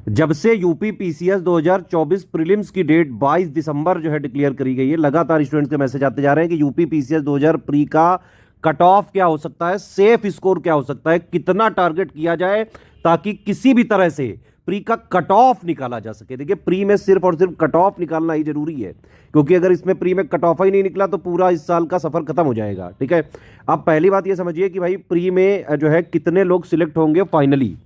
जब से UP PCS 2024 prelims की डेट 22 दिसंबर जो है डिक्लेयर करी गई है, लगातार स्टूडेंट्स के मैसेज आते जा रहे हैं कि यूपी पीसीएस 2000 प्री का कट ऑफ क्या हो सकता है, सेफ स्कोर क्या हो सकता है, कितना टारगेट किया जाए ताकि किसी भी तरह से प्री का कट ऑफ निकाला जा सके। देखिए, प्री में सिर्फ और सिर्फ कट ऑफ निकालना ही जरूरी है, क्योंकि अगर इसमें प्री में कट ऑफ ही नहीं निकला तो पूरा इस साल का सफर खत्म हो जाएगा। ठीक है, अब पहली बात ये समझिए कि भाई प्री में जो है कितने लोग सिलेक्ट होंगे फाइनली।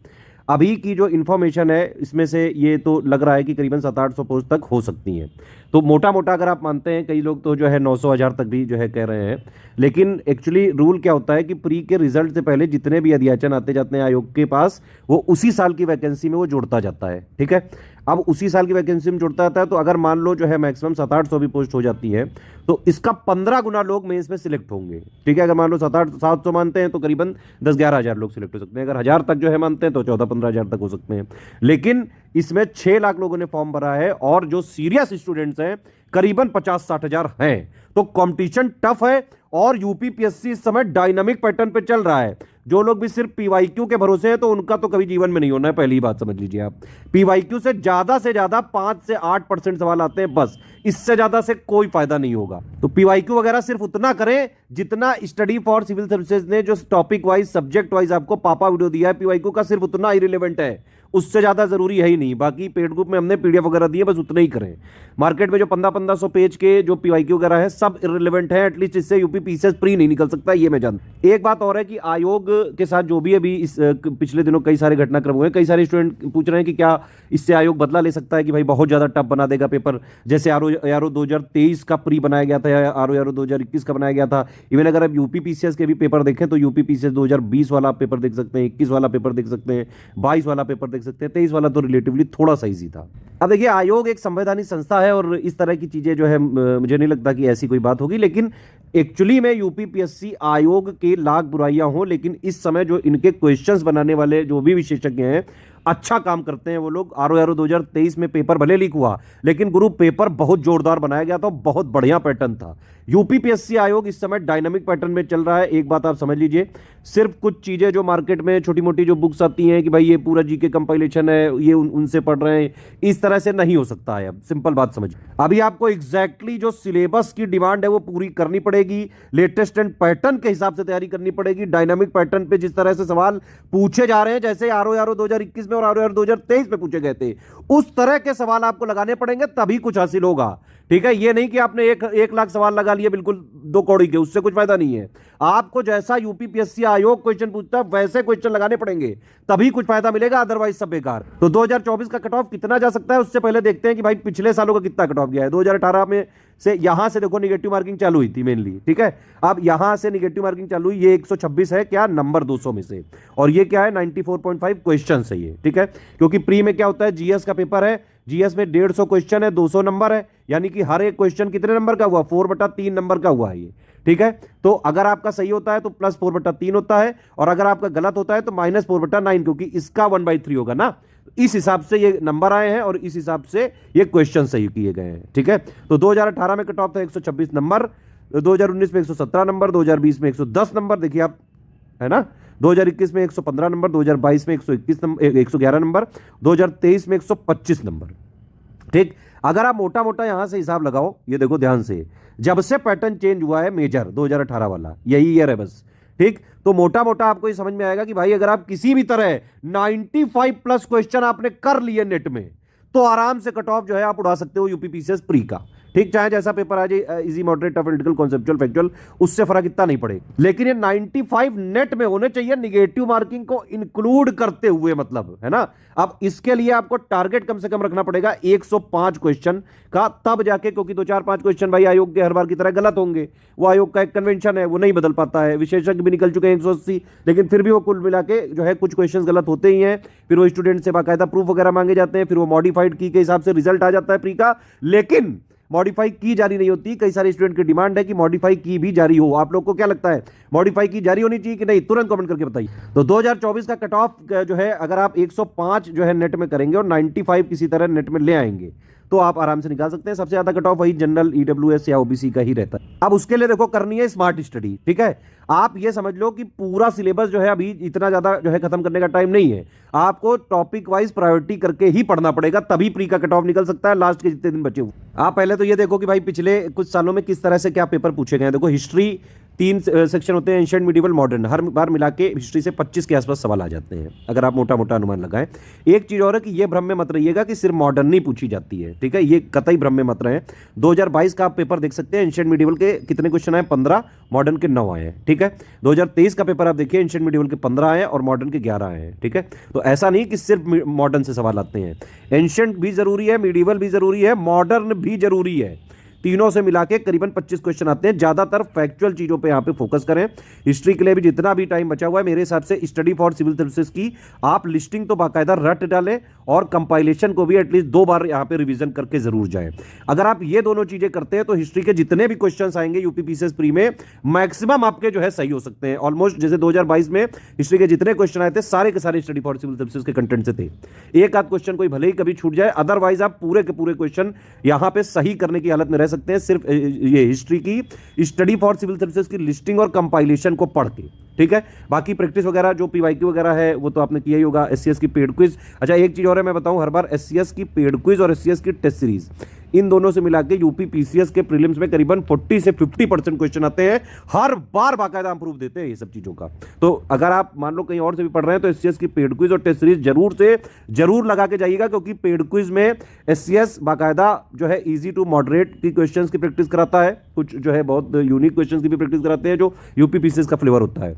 अभी की जो इन्फॉर्मेशन है इसमें से ये तो लग रहा है कि करीबन 700-800 पोस्ट तक हो सकती हैं। तो मोटा मोटा अगर आप मानते हैं, कई लोग तो जो है 900-1000 तक भी जो है कह रहे हैं। लेकिन एक्चुअली रूल क्या होता है कि प्री के रिजल्ट से पहले जितने भी अध्याचन आते जाते हैं आयोग के पास, वो उसी साल की वैकेंसी में वो जोड़ता जाता है। ठीक है, अब उसी साल की वैकेंसी में जुड़ता जाता है, तो अगर मान लो जो है मैक्सिमम 700-800 भी पोस्ट हो जाती है तो इसका 15 गुना लोग मेंस में सिलेक्ट होंगे। ठीक है, अगर मान लो 700 मानते हैं तो करीबन 10-11 हज़ार लोग सिलेक्ट हो सकते हैं। अगर 1000 तक जो है मानते हैं तो 14-15 हज़ार तक हो सकते हैं। लेकिन इसमें 6 लाख लोगों ने फॉर्म भरा है और जो सीरियस स्टूडेंट्स हैं करीबन 50-60 हज़ार हैं। तो कंपटीशन टफ है और यूपीपीएससी इस समय डायनामिक पैटर्न पे चल रहा है। जो लोग भी सिर्फ पीवाईक्यू के भरोसे हैं तो उनका तो कभी जीवन में नहीं होना है, पहली बात समझ लीजिए आप। पीवाईक्यू से ज्यादा 5 से 8% सवाल आते हैं, बस इससे ज्यादा से कोई फायदा नहीं होगा। तो पीवाईक्यू वगैरह सिर्फ उतना करें जितना स्टडी फॉर सिविल सर्विसेज ने जो टॉपिक वाइज सब्जेक्ट वाइज आपको पापा वीडियो दिया है, पीवाईक्यू का सिर्फ उतना ही रिलेवेंट है, उससे ज्यादा जरूरी है ही नहीं। बाकी पेड ग्रुप में हमने पीडीएफ वगैरह दिए, बस उतना ही करें। मार्केट में जो 1500 पेज के जो पीवाईक्यू वगैरह है सब इररिलेवेंट है, एटलीस्ट इससे यूपी पीसीएस प्री नहीं निकल सकता, ये मैं जानता। एक बात और है कि आयोग के साथ जो भी अभी इस पिछले दिनों कई सारे घटनाक्रम हुए, कई सारे स्टूडेंट पूछ रहे हैं कि क्या इससे आयोग बदला ले सकता है कि भाई बहुत ज्यादा टफ बना देगा पेपर, जैसे आरओ 2023 का प्री बनाया गया था या आरओ 2021 का बनाया गया था। इवन अगर आप यूपी पीसीएस के भी पेपर देखें तो यूपी पीसीएस 2020 वाला पेपर देख सकते हैं, 21 वाला पेपर देख सकते हैं, 22 वाला पेपर देख सकते हैं, 23 वाला तो रिलेटिवली थोड़ा सा इजी था। अब देखिए, आयोग एक संवैधानिक संस्था है और इस तरह की चीजें जो है मुझे नहीं लगता कि ऐसी कोई बात होगी। लेकिन एक्चुअली में यूपीपीएससी आयोग के लाख बुराइयां हों, लेकिन इस समय जो इनके क्वेश्चंस बनाने वाले जो भी विशेषज्ञ हैं अच्छा काम करते हैं वो लोग। आरओ 2023 में पेपर भले लीक हुआ, लेकिन गुरु पेपर बहुत जोरदार बनाया गया था, बहुत बढ़िया पैटर्न था। यूपीपीएससी आयोग इस समय डायनामिक पैटर्न में चल रहा है। एक बात आप समझ लीजिए, सिर्फ कुछ चीजें जो मार्केट में छोटी मोटी जो बुक्स आती हैं कि भाई ये पूरा जीके कंपाइलेशन है, ये उनसे पढ़ रहे हैं, इस तरह से नहीं हो सकता है। अब सिंपल बात समझिए, अभी आपको एग्जैक्टली जो सिलेबस की डिमांड है वो पूरी करनी पड़ेगी, लेटेस्ट एंड पैटर्न के हिसाब से तैयारी करनी पड़ेगी। डायनामिक पैटर्न पे जिस तरह से सवाल पूछे जा रहे हैं, जैसे आरओ 2021 में और आरओ 2023 में पूछे गए थे, उस तरह के सवाल आपको लगाने पड़ेंगे, तभी कुछ हासिल होगा। ठीक है, ये नहीं कि आपने एक लाख सवाल लगा लिए बिल्कुल 2 कौड़ी के, उससे कुछ फायदा नहीं है। आपको जैसा यूपीपीएससी आयोग क्वेश्चन पूछता है वैसे क्वेश्चन लगाने पड़ेंगे, तभी कुछ फायदा मिलेगा, अदरवाइज सब बेकार। तो 2024 का कट ऑफ कितना जा सकता है उससे पहले देखते हैं कि भाई पिछले सालों का कितना कट ऑफ गया है। 2018 में से यहां से देखो निगेटिव मार्किंग चालू हुई थी मेनली। ठीक है, अब यहां से निगेटिव मार्किंग चालू हुई, ये 126 है क्या नंबर 200 में से, और ये क्या है 94.5 क्वेश्चन है ये। ठीक है, क्योंकि प्री में क्या होता है, जीएस का पेपर है, जीएस में 150 क्वेश्चन है, 200 नंबर है, यानी कि हर एक क्वेश्चन कितने नंबर का हुआ, 4/3 नंबर का हुआ है ये। ठीक है, तो अगर आपका सही होता है तो +4/3 होता है, और अगर आपका गलत होता है तो -4/9, क्योंकि इसका 1/3 होगा ना। इस हिसाब से ये नंबर आए हैं और इस हिसाब से ये क्वेश्चन सही किए गए हैं। ठीक है, तो 2018 में कट ऑफ था 126 नंबर, 2019 में 117 नंबर, 2020 में 110 नंबर, देखिए आप, है ना, 2021 में 115 नंबर, 2022 में 121 नंबर, 111 नंबर, 2023 में 125 नंबर। ठीक, अगर आप मोटा मोटा यहां से हिसाब लगाओ, ये देखो ध्यान से, जब से पैटर्न चेंज हुआ है मेजर 2018 वाला, यही ईयर है बस। ठीक, तो मोटा मोटा आपको ये समझ में आएगा कि भाई अगर आप किसी भी तरह 95+ क्वेश्चन आपने कर लिए नेट में, तो आराम से कट ऑफ जो है आप उड़ा सकते हो यूपीपीसीएस प्री का। ठीक, चाहे जैसा पेपर आ जाए, easy moderate tough analytical conceptual factual, उससे फर्क इतना नहीं पड़े, लेकिन ये 95 नेट में होने चाहिए, निगेटिव मार्किंग को इंक्लूड करते हुए, मतलब, है ना। अब इसके लिए आपको टारगेट कम से कम रखना पड़ेगा 105 क्वेश्चन का, तब जाके, क्योंकि 2-4-5 क्वेश्चन भाई आयोग के हर बार की तरह गलत होंगे, वो आयोग का एक कन्वेंशन है, वो नहीं बदल पाता है। विशेषज्ञ भी निकल चुके हैं 180, लेकिन फिर भी वो कुल मिला के जो है कुछ क्वेश्चन गलत होते ही हैं। फिर वो स्टूडेंट से बाकायदा प्रूफ वगैरह मांगे जाते हैं, फिर वो मॉडिफाइड की के हिसाब से रिजल्ट आ जाता है प्री का, लेकिन मॉडिफाई की जारी नहीं होती। कई सारे स्टूडेंट की डिमांड है कि मॉडिफाई की भी जारी हो। आप लोग को क्या लगता है मॉडिफाई की जारी होनी चाहिए कि नहीं, तुरंत कमेंट करके बताइए। तो 2024 का कट ऑफ जो है अगर आप 105 जो है नेट में करेंगे और 95 किसी तरह नेट में ले आएंगे तो आप आराम से निकाल सकते हैं। सबसे ज्यादा कट ऑफ वही जनरल, ईडब्ल्यूएस या ओबीसी का ही रहता है। अब उसके लिए देखो करनी है स्मार्ट स्टडी, ठीक है। आप ये समझ लो कि पूरा सिलेबस जो है अभी इतना ज्यादा जो है खत्म करने का टाइम नहीं है, आपको टॉपिक वाइज प्रायोरिटी करके ही पढ़ना पड़ेगा, तभी प्री का कट ऑफ निकल सकता है लास्ट के जितने दिन बचे हुए। आप पहले तो ये देखो कि भाई पिछले कुछ सालों में किस तरह से क्या पेपर पूछे गए। देखो हिस्ट्री 3 सेक्शन होते हैं, एंशिएंट, मिडिवल, मॉडर्न। हर बार मिला के हिस्ट्री से 25 के आसपास सवाल आ जाते हैं अगर आप मोटा मोटा अनुमान लगाएं। एक चीज और है कि ये भ्रम में मत रहिएगा कि सिर्फ मॉडर्न ही पूछी जाती है, ठीक है, ये कतई भ्रम में मत रहे। 2022 का आप पेपर देख सकते हैं, एंशिएंट मिडिवल के कितने क्वेश्चन आए, 15, मॉडर्न के 9 आए हैं, ठीक है। 2023 का पेपर आप देखिए, एंशिएंट मिडिवल के 15 आए और मॉडर्न के 11 आए हैं, ठीक है। तो ऐसा नहीं कि सिर्फ मॉडर्न से सवाल आते हैं, एंशिएंट भी जरूरी है, मिडिवल भी जरूरी है, मॉडर्न भी जरूरी है। तीनों से मिला के करीबन 25 क्वेश्चन आते हैं। ज्यादातर फैक्चुअल चीजों पे यहाँ पे फोकस करें। हिस्ट्री के लिए भी जितना भी टाइम बचा हुआ है, मेरे हिसाब से स्टडी फॉर सिविल सर्विसेज की आप लिस्टिंग तो बाकायदा रट डालें और कंपाइलेशन को भी एटलीस्ट 2 बार यहाँ पे रिवीजन करके जरूर जाएं। अगर आप ये दोनों चीजें करते हैं तो हिस्ट्री के जितने भी क्वेश्चन आएंगे यूपी पीसीएस प्री में, मैक्सिमम आपके जो है सही हो सकते हैं। ऑलमोस्ट जैसे 2022 में हिस्ट्री के जितने क्वेश्चन आए थे सारे के सारे स्टडी फॉर सिविल सर्विसेज के कंटेंट से थे। एक आध क्वेश्चन कोई भले ही कभी छूट जाए, अदरवाइज आप पूरे के पूरे क्वेश्चन यहां पे सही करने की हालत में रह सकते हैं, सिर्फ ये हिस्ट्री की स्टडी फॉर सिविल सर्विसेज की लिस्टिंग और कंपाइलेशन को पढ़ के, ठीक है। बाकी प्रैक्टिस वगैरह जो पीवाईक्यू वगैरह है वो तो आपने किया ही होगा। एससीएस की पेड क्विज, अच्छा एक चीज और है मैं बताऊं, हर बार एससीएस की पेड क्विज और एससीएस की टेस्ट सीरीज, इन दोनों से मिला के यूपी पीसीएस के प्रीलिम्स में करीबन 40 से 50% क्वेश्चन आते हैं। हर बार बाकायदा हम प्रूफ देते हैं ये सब चीजों का। तो अगर आप मान लो कहीं और से भी पढ़ रहे हैं तो एससीएस की पेड क्विज और टेस्ट सीरीज जरूर से जरूर लगा के जाइएगा, क्योंकि पेड क्विज में एससीएस बाकायदा जो है इजी टू मॉडरेट की क्वेश्चंस की प्रैक्टिस कराता है, कुछ जो है बहुत यूनिक क्वेश्चंस की भी प्रैक्टिस कराते हैं जो यूपी पीसीएस का फ्लेवर होता है।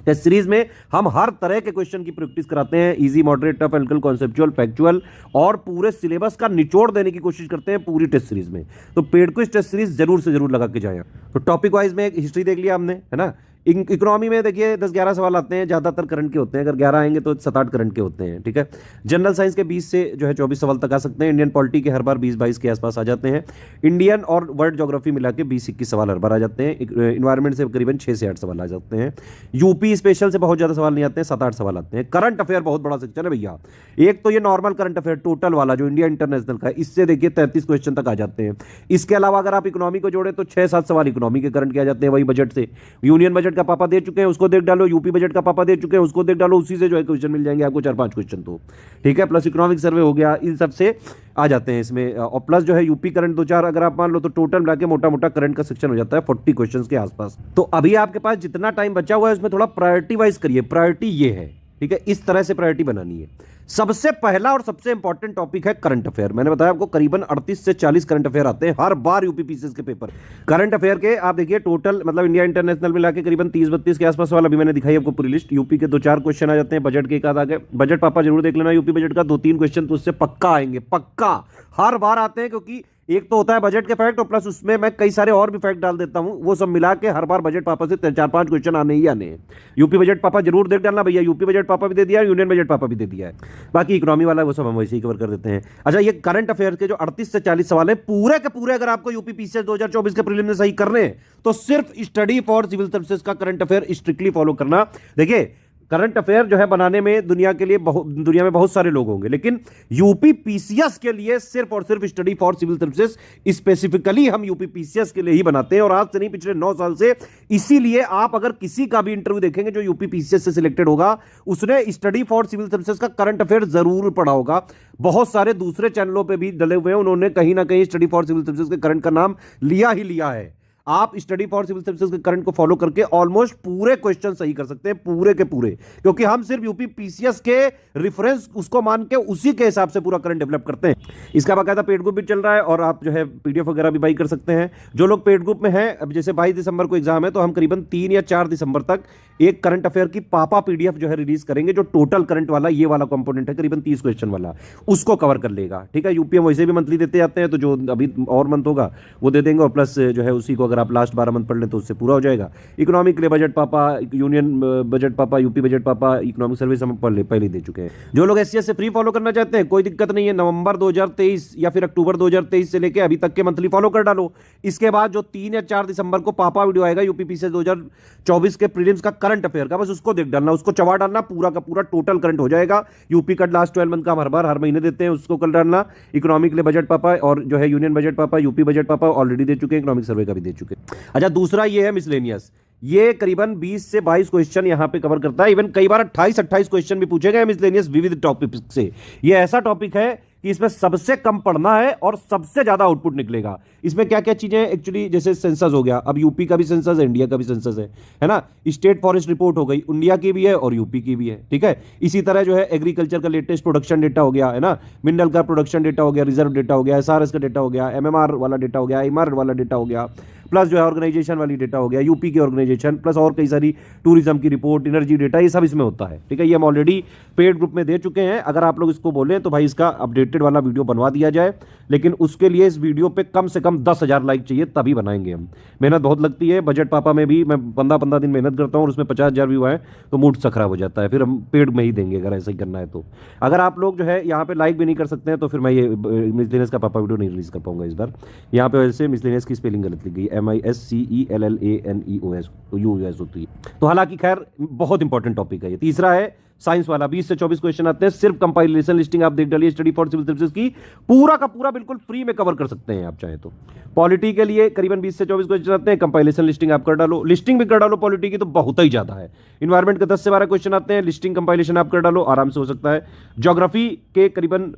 टेस्ट सीरीज में हम हर तरह के क्वेश्चन की प्रैक्टिस कराते हैं, easy, moderate, tough, analytical, conceptual, factual, और पूरे सिलेबस का निचोड़ देने की कोशिश करते हैं पूरी टेस्ट सीरीज में। तो पेड क्विज टेस्ट सीरीज जरूर से जरूर लगा के जाएं। तो टॉपिक वाइज में एक हिस्ट्री देख लिया हमने, है ना। इकोनॉमी में देखिए 10-11 सवाल आते हैं, ज्यादातर करंट के होते हैं, अगर 11 आएंगे तो 7-8 करंट के होते हैं, ठीक है। जनरल साइंस के 20 से जो है 24 सवाल तक आ सकते हैं। इंडियन पॉलिटी के हर बार 20-22 के आसपास आ जाते हैं। इंडियन और वर्ल्ड ज्योग्राफी मिला के 20-21 सवाल हर बार आ जाते हैं। इन्वायरमेंट से करीबन 6 से 8 सवाल आ जाते हैं। यूपी स्पेशल से बहुत ज्यादा सवाल नहीं आते हैं, 7-8 सवाल आते हैं। करंट अफेयर बहुत बड़ा सेक्शन है भैया। एक तो ये नॉर्मल करंट अफेयर टोटल वाला जो इंडिया इंटरनेशनल का है, इससे देखिए 33 क्वेश्चन तक आ जाते हैं। इसके अलावा अगर आप इकोनॉमी को जोड़े तो 6-7 सवाल इकोनॉमी के करंट के आ जाते हैं, वही बजट से। यूनियन बजट का पापा दे चुके हैं, उसको देख डालो, यूपी बजट का पापा दे चुके हैं, उसको देख डालो, उसी से जो है क्वेश्चन मिल जाएंगे आपको 4-5 क्वेश्चन तो, ठीक है। प्लस इकोनॉमिक सर्वे हो गया, इन सब से आ जाते हैं इसमें। और प्लस जो है यूपी करंट 2-4 अगर आप मान लो तो टोटल मिला के मोटा मोटा करंट का सेक्शन हो जाता है 40 क्वेश्चंस के आसपास। तो अभी आपके पास जितना टाइम बचा हुआ है उसमें थोड़ा प्रायोरिटी वाइज करिए। प्रायोरिटी ये है, ठीक है, इस तरह से प्रायोरिटी बनानी है। सबसे पहला और सबसे इंपॉर्टेंट टॉपिक है करंट अफेयर। मैंने बताया आपको करीबन 38 से 40 करंट अफेयर आते हैं हर बार यूपी पीसीएस के पेपर। करंट अफेयर के आप देखिए टोटल मतलब इंडिया इंटरनेशनल मिला के करीबन 30-32 के आसपास सवाल अभी मैंने दिखाई आपको पूरी लिस्ट। यूपी के 2-4 क्वेश्चन आ जाते हैं, बजट के एक आध आ गए। बजट पापा जरूर देख लेना, यूपी बजट का 2-3 क्वेश्चन तो उससे पक्का आएंगे, पक्का हर बार आते हैं, क्योंकि एक तो होता है बजट के फैक्ट और प्लस उसमें मैं कई सारे और भी फैक्ट डाल देता हूं, वो सब मिला के हर बार बजट पापा से 4-5 क्वेश्चन आने ही आने हैं। यूपी बजट पापा जरूर देख डालना भैया, यूपी बजट पापा भी दे दिया है, यूनियन बजट पापा भी दे दिया है। बाकी इकोनॉमी वाला वो सब हम वैसे ही कवर कर देते हैं। अच्छा, ये करंट अफेयर के जो 38 से 40 सवाल है पूरे के पूरे अगर आपको यूपी पीसीएस 2024 के प्रीलिम में सही करने हैं तो सिर्फ स्टडी फॉर सिविल सर्विसेज का करंट अफेयर स्ट्रिक्टली फॉलो करना। देखिए करंट अफेयर जो है बनाने में दुनिया में बहुत सारे लोग होंगे, लेकिन यूपी पीसीएस के लिए सिर्फ और सिर्फ Study for Civil Services specifically हम यूपी पीसीएस के लिए ही बनाते हैं, और आज से नहीं पिछले 9 साल से। इसीलिए आप अगर किसी का भी इंटरव्यू देखेंगे जो यूपी पीसीएस से सिलेक्टेड होगा, उसने स्टडी फॉर सिविल सर्विसेज का करंट अफेयर जरूर पढ़ा होगा। बहुत सारे दूसरे चैनलों पर भी डले हुए हैं, उन्होंने कहीं ना कहीं स्टडी फॉर सिविल सर्विसेज के करंट का नाम लिया ही लिया है। आप स्टडी फॉर सिविल सर्विसेज के करंट को फॉलो करके ऑलमोस्ट पूरे क्वेश्चन सही कर सकते हैं, पूरे के पूरे, क्योंकि हम सिर्फ यूपी पीसीएस के रेफरेंस उसको मान के उसी के हिसाब से पूरा करंट डेवलप करते हैं। इसका बाकायदा पेड ग्रुप भी चल रहा है और आप जो है पीडीएफ वगैरह भी बाई कर सकते हैं। जो लोग पेड ग्रुप में हैं, अब जैसे 22 दिसंबर को एग्जाम है तो हम करीबन 3 या 4 दिसंबर तक एक करंट अफेयर की पापा पीडीएफ जो है रिलीज करेंगे, जो टोटल करंट वाला ये वाला कंपोनेंट है करीबन 30 क्वेश्चन वाला, उसको कवर कर लेगा। ठीक है, यूपीएम वैसे भी मंथली देते जाते हैं, तो जो अभी और मंथ होगा वो दे देंगे, और प्लस जो है उसी को अगर आप लास्ट 12 मंथ पढ़ लें तो उससे पूरा हो जाएगा। इकोनॉमिक के लिए बजट पापा, यूनियन बजट पापा, यूपी बजट पापा, इकोनॉमिक सर्विस हम पहले दे चुके हैं। जो लोग एससीएस से फ्री फॉलो करना चाहते हैं कोई दिक्कत नहीं है, नवंबर 2023 या फिर अक्टूबर 2023 से लेके अभी तक के मंथली फॉलो कर डालो। इसके बाद जो 3 या 4 दिसंबर को पापा वीडियो आएगा यूपीपीसीएस 2024 के प्रीलिम्स का करंट अफेयर का, बस उसको देख डालना, उसको चबा डालना, पूरा का पूरा टोटल करंट हो जाएगा। यूपी का लास्ट 12 मंथ का हम हर बार हर महीने देते हैं, उसको कर डालना। इकोनॉमिक के लिए बजट पापा और जो है यूनियन बजट पापा, यूपी बजट पापा ऑलरेडी दे चुके हैं, इकोनॉमिक सर्वे का भी दे चुके हैं। अच्छा, दूसरा ये है मिसलेनियस, ये करीबन 20 से 22 क्वेश्चन यहां पे कवर करता है। इवन कई बार 28-28 क्वेश्चन भी पूछे गए मिसलेनियस विविध टॉपिक से। ये ऐसा टॉपिक है कि इसमें सबसे कम पढ़ना है और सबसे ज्यादा आउटपुट निकलेगा। इसमें क्या क्या चीजें एक्चुअली, जैसे सेंसस हो गया, अब यूपी का भी सेंसस है, इंडिया का भी सेंसस है ना। स्टेट फॉरेस्ट रिपोर्ट हो गई, इंडिया की भी है और यूपी की भी है। ठीक है, इसी तरह जो है एग्रीकल्चर का लेटेस्ट प्रोडक्शन डेटा हो गया, है ना, मिनरल का प्रोडक्शन डेटा हो गया, रिजर्व डेटा हो गया, एसआरएस का डेटा हो गया, एमएमआर वाला डेटा हो गया, एमआर वाला डेटा हो गया, प्लस जो है ऑर्गेनाइजेशन वाली डेटा हो गया, यूपी की ऑर्गेनाइजेशन, प्लस और कई सारी टूरिज्म की रिपोर्ट, एनर्जी डेटा, ये सब इसमें होता है। ठीक है, ये हम ऑलरेडी पेड ग्रुप में दे चुके हैं। अगर आप लोग इसको बोलें तो भाई इसका अपडेटेड वाला वीडियो बनवा दिया जाए, लेकिन उसके लिए इस वीडियो पे कम से कम 10,000 लाइक चाहिए, तभी बनाएंगे हम। मेहनत बहुत लगती है, बजट पापा में भी मैं 15-15 दिन मेहनत करता हूँ और उसमें 50,000 व्यू आए तो मूड सा खराब हो जाता है, फिर हम पेड में ही देंगे अगर ऐसा ही करना है तो। अगर आप लोग जो है यहाँ पे लाइक भी नहीं कर सकते हैं तो फिर मैं ये मिसलेनियस का पापा वीडियो नहीं रिलीज कर पाऊंगा इस बार। यहाँ पे वैसे मिसलेनियस की स्पेलिंग गलत लिख गई, MISCELLANEOS UUS होती है। तो हालांकि खैर बहुत इंपॉर्टेंट टॉपिक है ये। तीसरा है साइंस वाला, 20 से 24 क्वेश्चन आते हैं, सिर्फ कंपाइलेशन लिस्टिंग आप देख डालिए, स्टडी फॉर सिविल सर्विसेज की पूरा का पूरा बिल्कुल फ्री में कवर कर सकते हैं आप चाहे तो। पॉलिटी के लिए करीबन 20 से 24 क्वेश्चन आते हैं, कंपाइलेशन लिस्टिंग आप कर डालो, लिस्टिंग भी कर डालो पॉलिटी की तो बहुत ही ज्यादा है। इन्वायरमेंट के 10 से 12 क्वेश्चन आते हैं, लिस्टिंग कंपाइलेशन आप कर डालो, आराम से हो सकता है। ज्योग्राफी के करीबन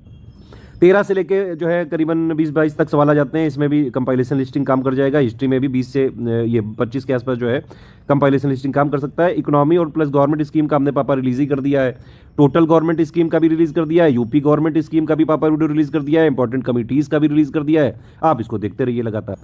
13 से लेके जो है करीबन 20-22 तक सवाल आ जाते हैं, इसमें भी कंपाइलेशन लिस्टिंग काम कर जाएगा। हिस्ट्री में भी 20 से ये 25 के आसपास जो है कंपाइलेशन लिस्टिंग काम कर सकता है। इकोनॉमी और प्लस गवर्नमेंट स्कीम का हमने पापा रिलीज ही कर दिया है, टोटल गवर्नमेंट स्कीम का भी रिलीज कर दिया है, यूपी गवर्नमेंट स्कीम का भी पापा वीडियो रिलीज कर दिया है, इंपॉर्टेंट कमिटीज का भी रिलीज कर दिया है। आप इसको देखते रहिए लगातार।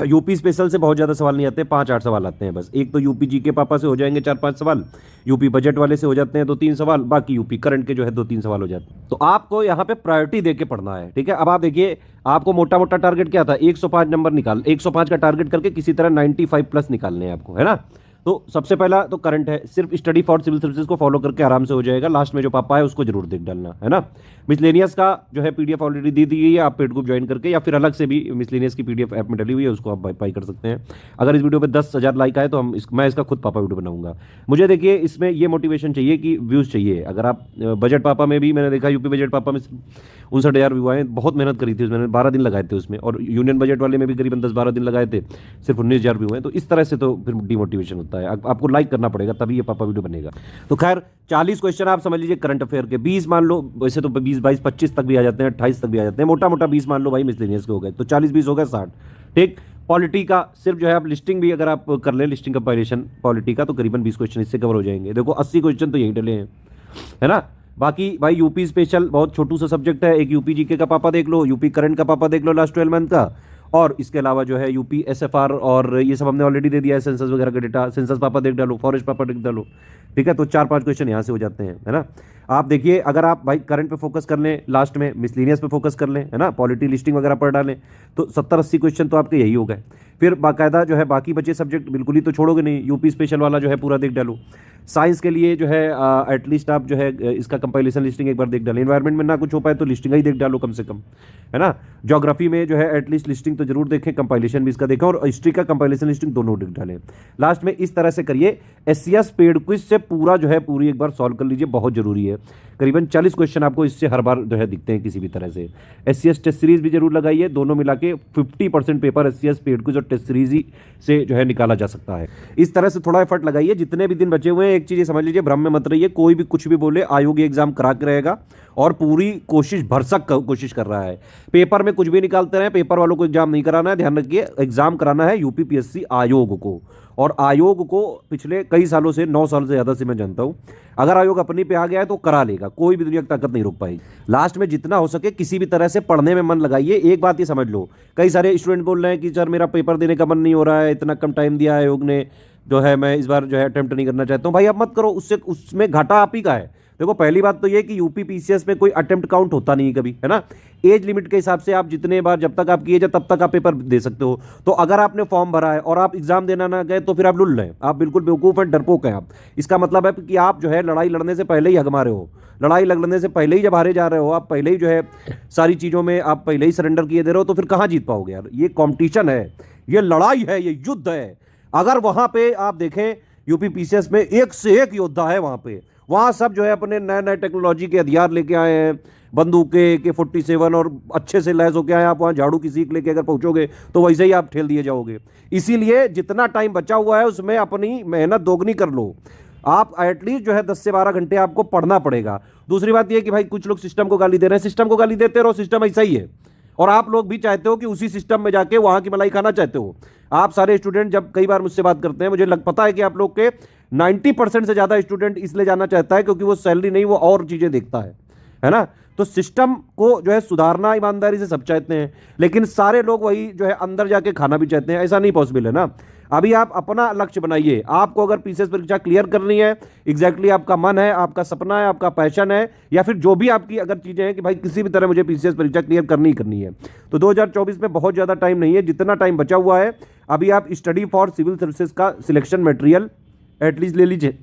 यूपी स्पेशल से बहुत ज़्यादा सवाल नहीं आते, 5-8 सवाल आते हैं बस। एक तो यूपी जी के पापा से हो जाएंगे 4-5 सवाल, यूपी बजट वाले से हो जाते हैं 2-3 सवाल, बाकी यूपी करंट के जो है 2-3 सवाल हो जाते हैं। तो आपको यहाँ पे प्रायोरिटी देके पढ़ना है। ठीक है, अब आप देखिए, आपको मोटा मोटा टारगेट क्या था, 105 नंबर निकाल, 105 का टारगेट करके किसी तरह 95 प्लस निकालने हैं आपको, है ना। तो सबसे पहला तो करंट है, सिर्फ स्टडी फॉर सिविल सर्विसेज को फॉलो करके आराम से हो जाएगा। लास्ट में जो पापा है उसको जरूर देख डालना, है ना। मिसलेनियस का जो है पीडीएफ ऑलरेडी दी दी गई है, आप पेड ग्रुप ज्वाइन करके या फिर अलग से भी मिसलेनियस की पीडीएफ ऐप में डली हुई है, उसको आप बाई कर सकते हैं। अगर इस वीडियो पे 10,000 लाइक आए तो मैं इसका खुद पापा वीडियो बनाऊंगा। मुझे देखिए इसमें ये मोटिवेशन चाहिए कि व्यूज़ चाहिए। अगर आप बजट पापा में भी मैंने देखा, यूपी बजट पापा में 59,000 व्यू आए, बहुत मेहनत करी थी उसमें, मैंने 12 दिन लगाए थे उसमें, और यूनियन बजट वाले में भी करीबन 10-12 दिन लगाए थे, सिर्फ 19,000 व्यू हैं। तो इस तरह से तो फिर डिमोटिवेशन होता है, आपको लाइक करना पड़ेगा तभी ये पापा वीडियो बनेगा। तो खैर 40 क्वेश्चन आप समझ लीजिए करंट अफेयर के, 20 मान लो, वैसे तो 20-22-25 तक भी आ जाते हैं, 28 तक भी आ जाते हैं, मोटा मोटा 20 मान लो भाई मिसलेनियस के हो गए, तो 40-20 हो गए 60। ठीक, पॉलिटी का सिर्फ जो है आप लिस्टिंग भी अगर आप कर ले, लिस्टिंग कंपाइलेशन पॉलिटी का, तो करीबन 20 क्वेश्चन इससे कवर हो जाएंगे। देखो 80 क्वेश्चन तो यही डले हैं, है ना। बाकी भाई यूपी स्पेशल बहुत छोटू सा सब्जेक्ट है, एक यूपी जीके का पापा देख लो, यूपी करंट का पापा देख लो लास्ट 12 मंथ का, और इसके अलावा जो है यूपी एसएफआर और ये सब हमने ऑलरेडी दे दिया है, सेंसस वगैरह का डेटा, सेंसस पापा देख डालो, फॉरेस्ट पापा देख डालो। ठीक है, तो 4-5 क्वेश्चन यहाँ से हो जाते हैं, है ना। आप देखिए, अगर आप भाई करंट पे फोकस कर लें, लास्ट में मिसलेनियस पे फोकस कर लें, है ना, पॉलिटी लिस्टिंग वगैरह पढ़ डालें, तो 70-80 क्वेश्चन तो आपके यही हो गए। फिर बाकायदा जो है बाकी बचे सब्जेक्ट बिल्कुल ही तो छोड़ोगे नहीं, यूपी स्पेशल वाला जो है पूरा देख डालो। साइंस के लिए जो है एटलीस्ट आप जो है इसका कंपाइलेशन लिस्टिंग एक बार देख डालें। एनवायरमेंट में ना कुछ हो पाए तो लिस्टिंग ही देख डालो कम से कम, है ना। ज्योग्राफी में जो है एटलीस्ट लिस्टिंग तो जरूर देखें, कंपाइलेशन भी इसका देखें, और हिस्ट्री का कंपाइलेशन लिस्टिंग दोनों देख डालें। लास्ट में इस तरह से करिए, एससीएस पेड क्विज से पूरा जो है पूरी एक बार सॉल्व कर लीजिए, बहुत जरूरी है। करीबन 40 क्वेश्चन आपको इससे हर बार जो है दिखते हैं किसी भी तरह से। एससीएस टेस्ट सीरीज भी जरूर लगाइए, दोनों मिला के 50% पेपर एससीएस पेड क्विज और टेस्ट सीरीज ही से जो है निकाला जा सकता है। इस तरह से थोड़ा एफर्ट लगाइए, जितने भी दिन बचे हुए हैं। एक चीज समझ लीजिए, भ्रम में मत रहिए, कोई भी कुछ भी बोले, आयोग ये एग्जाम करा के रहेगा और पूरी कोशिश भरसक कोशिश कर रहा है। पेपर में कुछ भी निकालते रहे, पेपर वालों को एग्जाम नहीं कराना है, ध्यान रखिए, एग्जाम कराना है यूपीपीएससी आयोग को। और आयोग को पिछले कई सालों से, 9 साल से ज्यादा से मैं जानता हूं, अगर आयोग अपनी पे आ गया है तो करा लेगा, कोई भी दुनिया की ताकत नहीं रोक पाएगी। लास्ट में जितना हो सके किसी भी तरह से पढ़ने में मन लगाइए। एक बात ये समझ लो, कई सारे स्टूडेंट बोल रहे हैं कि सर मेरा पेपर देने का मन नहीं हो रहा है, इतना कम टाइम दिया है आयोग ने, जो है मैं इस बार जो है अटेम्प्ट नहीं करना चाहता हूं, भाई आप मत करो, उससे उसमें घाटा आप ही का है। देखो पहली बात तो ये कि यूपी पीसीएस में कोई अटेम्प्ट काउंट होता नहीं कभी, है ना। एज लिमिट के हिसाब से आप जितने बार, जब तक आपकी एज है तब तक आप पेपर दे सकते हो। तो अगर आपने फॉर्म भरा है और आप एग्जाम देना ना गए तो फिर आप लुल रहे हैं, आप बिल्कुल बेवकूफ हैं, डरपोक हैं आप। इसका मतलब है कि आप जो है लड़ाई लड़ने से पहले ही हग मारे हो, लड़ाई लड़ने से पहले ही जब हारे जा रहे हो, आप पहले ही जो है सारी चीजों में आप पहले ही सरेंडर किए दे रहे हो, तो फिर कहां जीत पाओगे यार। ये कॉम्पिटिशन है, ये लड़ाई है, ये युद्ध है। अगर वहां पे आप देखें यूपी पीसीएस में एक से एक योद्धा है वहां पे, वहां सब जो है अपने नए नए टेक्नोलॉजी के हथियार लेके आए हैं, बंदूकें AK-47 और अच्छे से लैस होके आए। आप वहां झाड़ू की सीख लेके अगर पहुंचोगे तो वैसे ही आप ठेल दिए जाओगे। इसीलिए जितना टाइम बचा हुआ है उसमें अपनी मेहनत दोगुनी कर लो। आप एटलीस्ट जो है 10 से 12 घंटे आपको पढ़ना पड़ेगा। दूसरी बात यह कि भाई कुछ लोग सिस्टम को गाली दे रहे हैं, सिस्टम को गाली देते रहो, सिस्टम ऐसा ही है। और आप लोग भी चाहते हो कि उसी सिस्टम में जाके वहां की मलाई खाना चाहते हो। आप सारे स्टूडेंट जब कई बार मुझसे बात करते हैं, मुझे पता है कि आप लोग के 90% से ज्यादा स्टूडेंट इसलिए जाना चाहता है क्योंकि वो सैलरी नहीं, वो और चीजें देखता है ना। तो सिस्टम को जो है सुधारना ईमानदारी से सब चाहते हैं, लेकिन सारे लोग वही जो है अंदर जाके खाना भी चाहते हैं। ऐसा नहीं पॉसिबल है ना। अभी आप अपना लक्ष्य बनाइए। आपको अगर पीसीएस परीक्षा क्लियर करनी है, एग्जैक्टली आपका मन है, आपका सपना है, आपका पैशन है, या फिर जो भी आपकी अगर चीजें हैं कि भाई किसी भी तरह मुझे पीसीएस परीक्षा क्लियर करनी ही करनी है, तो 2024 में बहुत ज्यादा टाइम नहीं है। जितना टाइम बचा हुआ है अभी आप स्टडी फॉर सिविल सर्विसेज का सिलेक्शन मटेरियल एटलीस्ट ले लीजिए,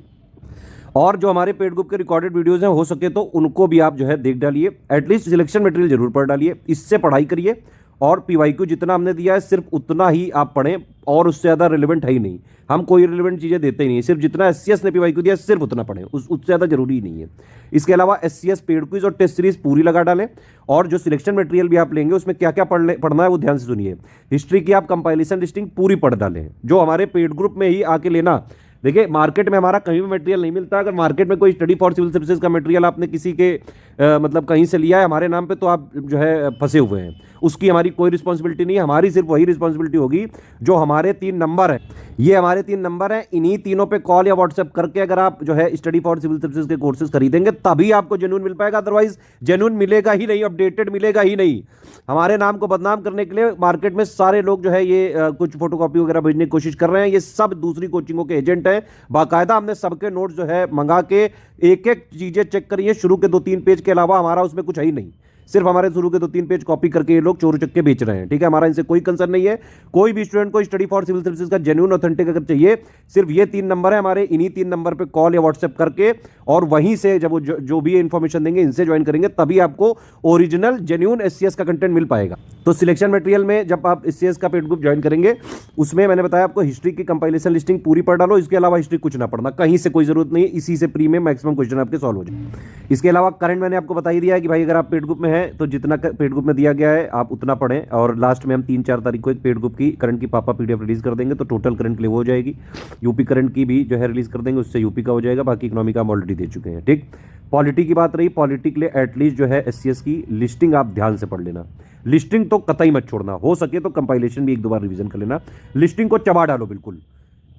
और जो हमारे पेड ग्रुप के रिकॉर्डेड वीडियोस हैं हो सके तो उनको भी आप जो है देख डालिए। एटलीस्ट सिलेक्शन मटेरियल जरूर पढ़ डालिए, इससे पढ़ाई करिए। और पीवाईक्यू जितना हमने दिया है सिर्फ उतना ही आप पढ़ें, और उससे ज़्यादा रिलेवेंट है ही नहीं। हम कोई रिलेवेंट चीज़ें देते ही नहीं, सिर्फ जितना एससीएस ने पीवाईक्यू दिया सिर्फ उतना पढ़ें, उससे ज़्यादा जरूरी ही नहीं है। इसके अलावा एससीएस पेड क्विज और टेस्ट सीरीज पूरी लगा डालें। और जो सिलेक्शन मटेरियल भी आप लेंगे उसमें क्या क्या पढ़ना है वो ध्यान से सुनिए। हिस्ट्री की आप कंपाइलेशन लिस्टिंग पूरी पढ़ डालें, जो हमारे पेड ग्रुप में ही आके लेना। देखिए मार्केट में हमारा कहीं भी मटेरियल नहीं मिलता। अगर मार्केट में कोई स्टडी फॉर सिविल सर्विसेज का मटेरियल आपने किसी के मतलब कहीं से लिया है हमारे नाम पे, तो आप जो है फंसे हुए हैं। उसकी हमारी कोई रिस्पॉन्सिबिलिटी नहीं है। हमारी सिर्फ वही रिस्पॉन्सिबिलिटी होगी जो हमारे 3 नंबर हैं। ये हमारे 3 नंबर हैं, इन्हीं तीनों पे कॉल या व्हाट्सएप करके अगर आप जो है स्टडी फॉर सिविल सर्विसेज के कोर्सेज खरीदेंगे तभी आपको जेन्युइन मिल पाएगा। अदरवाइज जेन्युइन मिलेगा ही नहीं, अपडेटेड मिलेगा ही नहीं। हमारे नाम को बदनाम करने के लिए मार्केट में सारे लोग जो है ये कुछ फोटोकॉपी वगैरह भेजने की कोशिश कर रहे हैं। ये सब दूसरी कोचिंगों के एजेंट हैं। बाकायदा हमने सबके नोट्स जो है मंगा के एक एक चीजें चेक करी है। शुरू के 2-3 पेज के अलावा हमारा उसमें कुछ है ही नहीं। सिर्फ हमारे शुरू के 2-3 पेज कॉपी करके ये लोग चोर चक्के बेच रहे हैं। ठीक है, हमारा इनसे कोई कंसर्न नहीं है। कोई भी स्टूडेंट को स्टडी फॉर सिविल सर्विसेज का जेन्युइन ऑथेंटिक अगर चाहिए, सिर्फ ये 3 नंबर है हमारे, इन्हीं 3 नंबर पे कॉल या व्हाट्सएप करके, और वहीं से जब वो जो भी इंफॉर्मेशन देंगे इनसे ज्वाइन करेंगे तभी आपको ओरिजिनल जेन्युइन एससीएस का कंटेंट मिल पाएगा। तो सिलेक्शन मटेरियल में जब आप एससीएस का पेड ग्रुप ज्वाइन करेंगे उसमें मैंने बताया आपको हिस्ट्री की कंपाइलेशन लिस्टिंग पूरी पढ़ डालो। इसके अलावा हिस्ट्री कुछ ना पढ़ना, कहीं से कोई जरूरत नहीं है। इसी से प्री में मैक्सिमम क्वेश्चन आपके सॉल्व हो जाए। इसके अलावा करंट मैंने आपको बता ही दिया है कि भाई अगर आप पेड ग्रुप में हैं तो जितना पेड ग्रुप में दिया गया है आप उतना पढ़ें। और लास्ट में हम 3-4 तारीख को एक पेड ग्रुप की करंट की पापा पीडीएफ रिलीज कर देंगे, तो टोटल करंट क्लियर हो जाएगी। यूपी करंट की भी जो है रिलीज कर देंगे, उससे यूपी का हो जाएगा। बाकी इकोनॉमी का हम ऑलरेडी दे चुके हैं। ठीक, पॉलिटी की बात रही, पॉलिटी के लिए एटलीस्ट जो है एससीएस की लिस्टिंग आप ध्यान से पढ़ लेना। लिस्टिंग तो कतई मत छोड़ना, हो सके तो कंपाइलेशन भी 1-2 बार रिवीजन कर लेना। लिस्टिंग को चबा डालो बिल्कुल,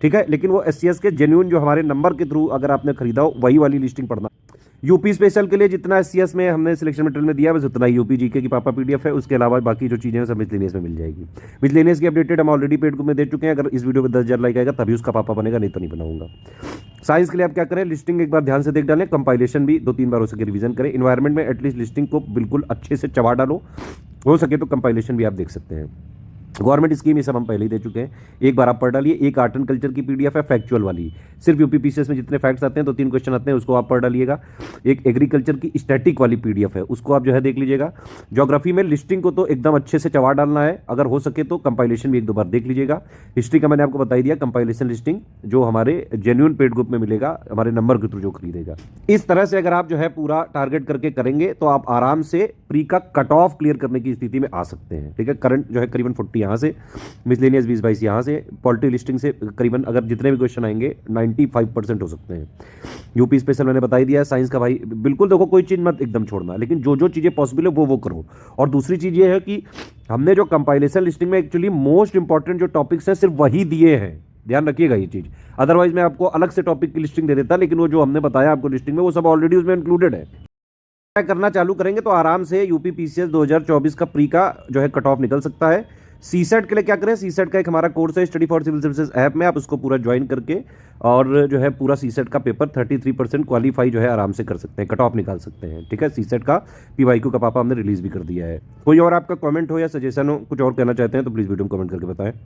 ठीक है। लेकिन वो एससीएस के जेन्युइन जो हमारे नंबर के थ्रू अगर आपने खरीदा हो वही वाली लिस्टिंग पढ़ना। यूपी स्पेशल के लिए जितना एससीएस में हमने सिलेक्शन मटेरियल में दिया बस उतना ही यूपी जीके की पापा पीडीएफ है। उसके अलावा बाकी जो चीज़ें हैं सब मिसलेनियस में मिल जाएगी। मिसलेनियस की अपडेटेड हम ऑलरेडी पेड ग्रुप में दे चुके हैं। अगर इस वीडियो पे 10,000 लाइक आएगा तभी उसका पापा बनेगा, नहीं तो नहीं बनाऊंगा। साइंस के लिए आप क्या करें, लिस्टिंग एक बार ध्यान से देख डालें, कंपाइलेशन भी 2-3 बार हो सके रिवीजन करें। इन्वायरमेंट में एटलीस्ट लिस्टिंग को बिल्कुल अच्छे से चबा डालो, हो सके तो कंपाइलेशन भी आप देख सकते हैं। गवर्नमेंट स्कीम ये सब हम पहले ही दे चुके हैं, एक बार आप पढ़ डालिए। एक आर्ट एंड कल्चर की पीडीएफ है फैक्चुअल वाली, सिर्फ यूपी पीसीएस में जितने फैक्ट्स आते हैं 2-3 क्वेश्चन आते हैं उसको आप पढ़ डालिएगा। एक एग्रीकल्चर की स्टैटिक वाली पीडीएफ है, उसको आप जो है देख लीजिएगा। ज्योग्राफी में लिस्टिंग को तो एकदम अच्छे से चबा डालना है, अगर हो सके तो कंपाइलेशन भी 1-2 बार देख लीजिएगा। हिस्ट्री का मैंने आपको बता ही दिया, कंपाइलेशन लिस्टिंग जो हमारे जेन्युइन पेड ग्रुप में मिलेगा, हमारे नंबर के थ्रू जो खरीदेगा। इस तरह से अगर आप जो है पूरा टारगेट करके करेंगे तो आप आराम से प्री का कट ऑफ क्लियर करने की स्थिति में आ सकते हैं। ठीक है, करंट जो है करीबन 40 यहाँ से, मिसलेनियस 20-22 यहाँ से, पॉलिटी लिस्टिंग से करीबन अगर जितने भी क्वेश्चन आएंगे 95% हो सकते हैं। यूपी स्पेशल मैंने बता ही दिया। साइंस का भाई बिल्कुल देखो, कोई चीज़ मत एकदम छोड़ना, लेकिन जो जो चीज़ें पॉसिबल है वो करो। और दूसरी चीज़ ये है कि हमने जो कंपाइलेशन लिस्टिंग में एक्चुअली मोस्ट इंपॉर्टेंट जो टॉपिक्स हैं सिर्फ वही दिए हैं, ध्यान रखिएगा ये चीज़। अदरवाइज मैं आपको अलग से टॉपिक की लिस्टिंग दे देता, लेकिन वो जो हमने बताया आपको लिस्टिंग में वो सब ऑलरेडी उसमें इंक्लूडेड है। करना चालू करेंगे तो आराम से यूपी पीसीएस 2024 का प्री का जो है कट ऑफ निकल सकता है। सीसेट के लिए क्या करें, सीसेट का एक हमारा कोर्स है Study for Civil Services app में, आप उसको पूरा ज्वाइन करके और जो है पूरा सीसेट का पेपर 33% क्वालीफाई जो है आराम से कर सकते हैं, कट ऑफ निकाल सकते हैं। ठीक है, सीसेट का पीवाईक्यू का पापा हमने रिलीज भी कर दिया है। कोई और आपका कमेंट हो या सजेशन हो, कुछ और कहना चाहते हैं तो प्लीज वीडियो में कमेंट करके बताएं।